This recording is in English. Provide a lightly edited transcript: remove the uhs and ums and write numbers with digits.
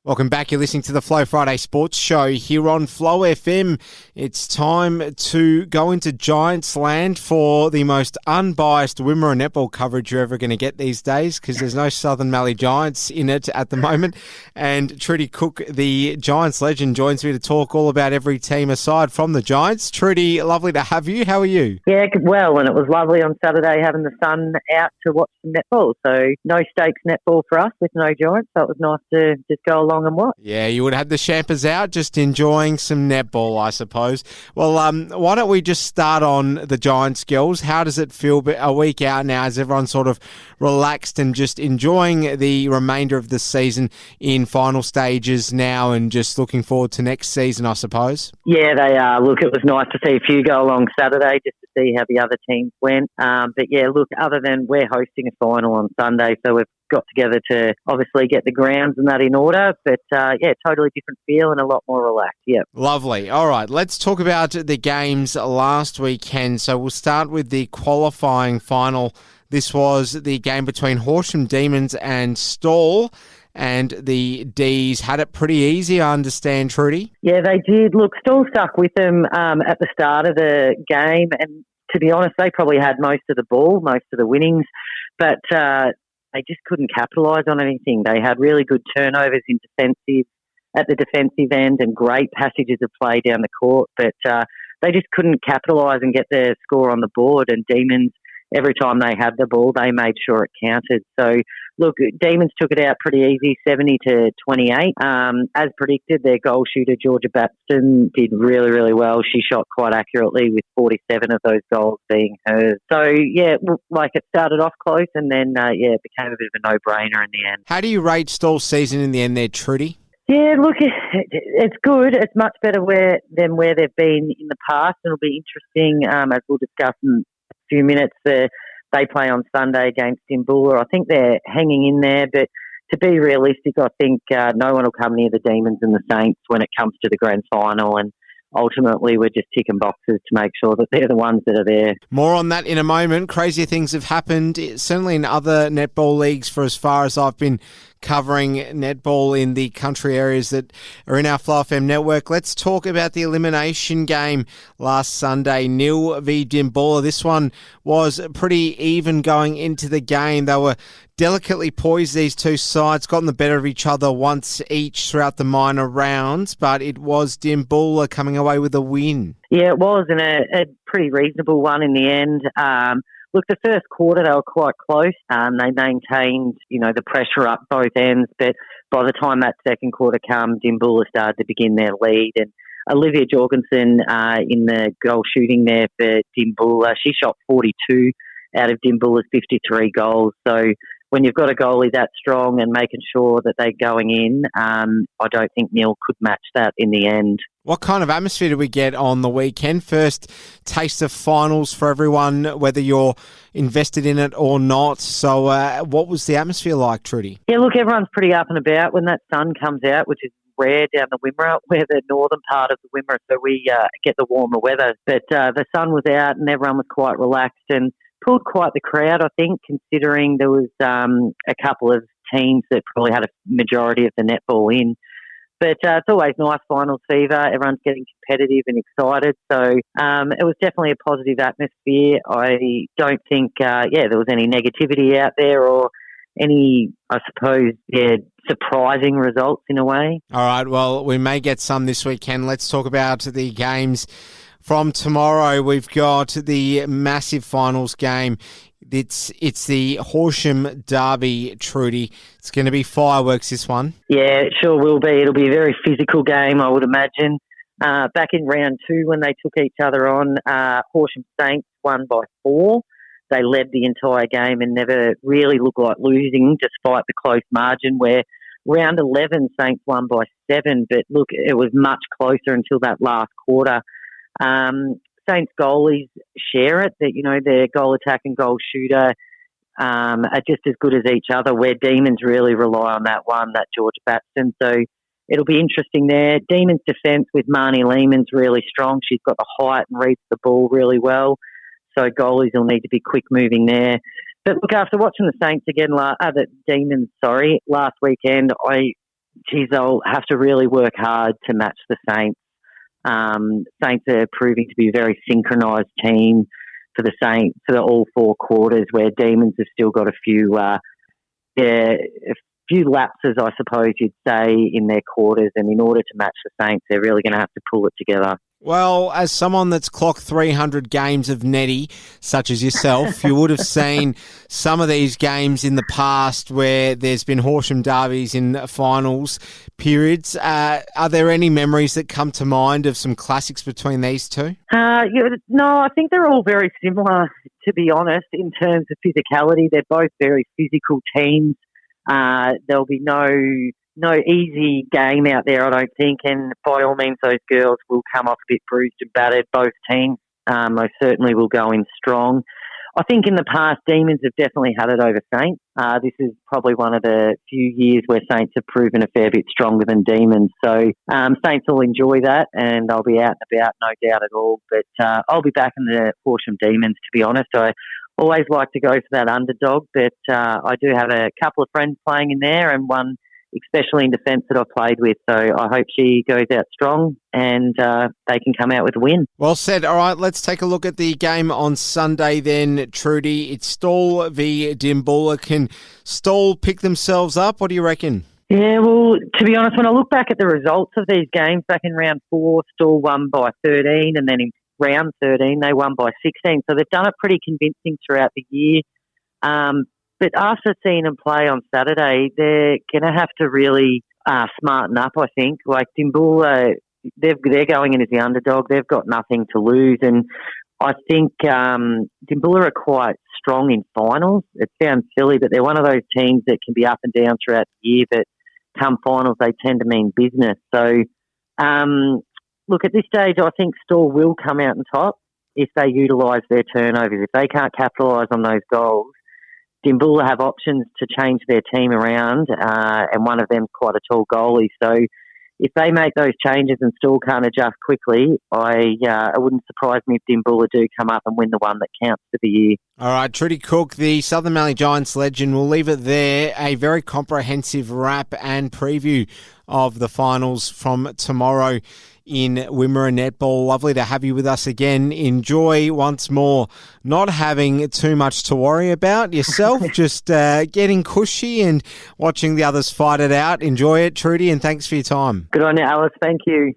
Welcome back. You're listening to the Flow Friday Sports Show here on Flow FM. It's time to go into Giants land for the most unbiased Wimmera netball coverage you're ever going to get these days, because there's no Southern Mallee Giants in it at the moment. And Trudi Cook, the Giants legend, joins me to talk all about every team aside from the Giants. Trudi, lovely to have you. How are you? Yeah, well, and it was lovely on Saturday having the sun out to watch some netball. So no stakes netball for us with no Giants. So it was nice to just go along and watch. Yeah, you would have the champers out, just enjoying some netball, I suppose. Well, why don't we just start on the Giants, girls? How does it feel a week out now? Is everyone sort of relaxed and just enjoying the remainder of the season in final stages now and just looking forward to next season, I suppose? Yeah, they are. Look, it was nice to see a few go along Saturday just to see how the other teams went. But yeah, look, other than we're hosting a final on Sunday, so we've got together to obviously get the grounds and that in order, but yeah, totally different feel and a lot more relaxed. Yeah, lovely. All right, let's talk about the games last weekend. So we'll start with the qualifying final. This was the game between Horsham Demons and Stawell, and the D's had it pretty easy, I understand, Trudi. Yeah, they did. Look, Stawell stuck with them at the start of the game, and to be honest, they probably had most of the ball, most of the winnings, but they just couldn't capitalise on anything. They had really good turnovers in at the defensive end and great passages of play down the court, but they just couldn't capitalise and get their score on the board. And Demons, every time they had the ball, they made sure it counted. So, look, Demons took it out pretty easy, 70-28. As predicted, their goal shooter, Georgia Batson, did really, really well. She shot quite accurately with 47 of those goals being hers. So, yeah, like it started off close and then, it became a bit of a no-brainer in the end. How do you rate Stawell's season in the end there, Trudi? Yeah, look, it's good. It's much better than where they've been in the past. It'll be interesting, as we'll discuss in a few minutes. They play on Sunday against Dimboola. I think they're hanging in there, but to be realistic, I think no one will come near the Demons and the Saints when it comes to the grand final, and ultimately we're just ticking boxes to make sure that they're the ones that are there. More on that in a moment. Crazier things have happened, certainly in other netball leagues for as far as I've been covering netball in the country areas that are in our Flow FM network. Let's talk about the elimination game last Sunday, Nil v Dimboola. This one was pretty even going into the game. They were delicately poised, these two sides, gotten the better of each other once each throughout the minor rounds, but it was Dimboola coming away with a win. Yeah, it was, and a pretty reasonable one in the end. Look, the first quarter, they were quite close. They maintained, the pressure up both ends. But by the time that second quarter came, Dimboola started to begin their lead. And Olivia Jorgensen in the goal shooting there for Dimboola, she shot 42 out of Dimboola's 53 goals. So when you've got a goalie that strong and making sure that they're going in, I don't think Neil could match that in the end. What kind of atmosphere did we get on the weekend? First taste of finals for everyone, whether you're invested in it or not. So what was the atmosphere like, Trudi? Yeah, look, everyone's pretty up and about when that sun comes out, which is rare down the Wimmera. We're the northern part of the Wimmera, so we get the warmer weather. But the sun was out and everyone was quite relaxed and pulled quite the crowd, I think, considering there was a couple of teams that probably had a majority of the netball in. But it's always nice, finals fever. Everyone's getting competitive and excited. So it was definitely a positive atmosphere. I don't think, there was any negativity out there or any, I suppose, surprising results in a way. All right, well, we may get some this weekend. Let's talk about the games from tomorrow. We've got the massive finals game. It's the Horsham Derby, Trudi. It's going to be fireworks, this one. Yeah, it sure will be. It'll be a very physical game, I would imagine. Back in round 2, when they took each other on, Horsham Saints won by 4. They led the entire game and never really looked like losing, despite the close margin, where round 11, Saints won by 7. But look, it was much closer until that last quarter. Saints goalies share it, that, their goal attack and goal shooter are just as good as each other, where Demons really rely on that one, that Georgia Batson. So it'll be interesting there. Demons defence with Marnie Lehman's really strong. She's got the height and reads the ball really well. So goalies will need to be quick moving there. But look, after watching the Saints again, the Demons, last weekend, I geez, they'll have to really work hard to match the Saints. Saints are proving to be a very synchronised team for the Saints for all four quarters, where Demons have still got a few lapses, I suppose you'd say, in their quarters. And in order to match the Saints, they're really going to have to pull it together. Well, as someone that's clocked 300 games of netty, such as yourself, you would have seen some of these games in the past where there's been Horsham derbies in finals periods. Are there any memories that come to mind of some classics between these two? No, I think they're all very similar, to be honest, in terms of physicality. They're both very physical teams. There'll be no easy game out there, I don't think, and by all means those girls will come off a bit bruised and battered. Both teams most certainly will go in strong. I think in the past, Demons have definitely had it over Saints. This is probably one of the few years where Saints have proven a fair bit stronger than Demons. So Saints will enjoy that, and I'll be out and about, no doubt at all. But I'll be back in the Horsham Demons, to be honest. I always like to go for that underdog, but I do have a couple of friends playing in there, and one especially in defence that I've played with. So I hope she goes out strong and they can come out with a win. Well said. All right, let's take a look at the game on Sunday then, Trudi. It's Stawell v Dimboola. Can Stawell pick themselves up? What do you reckon? Yeah, well, to be honest, when I look back at the results of these games, back in round 4, Stawell won by 13, and then in round 13, they won by 16. So they've done it pretty convincing throughout the year. But after seeing them play on Saturday, they're going to have to really smarten up, I think. Like Dimboola, they're going in as the underdog. They've got nothing to lose. And I think Dimboola are quite strong in finals. It sounds silly, but they're one of those teams that can be up and down throughout the year, but come finals, they tend to mean business. So, look, at this stage, I think Stawell will come out on top if they utilise their turnovers. If they can't capitalise on those goals, Dimboola have options to change their team around, and one of them's quite a tall goalie. So if they make those changes and Stawell can't adjust quickly, it wouldn't surprise me if Dimboola do come up and win the one that counts for the year. All right, Trudi Cook, the Southern Mallee Giants legend. We'll leave it there. A very comprehensive wrap and preview of the finals from tomorrow in Wimmera Netball. Lovely to have you with us again. Enjoy once more not having too much to worry about yourself, just getting cushy and watching the others fight it out. Enjoy it, Trudi, and thanks for your time. Good on you, Alice. Thank you.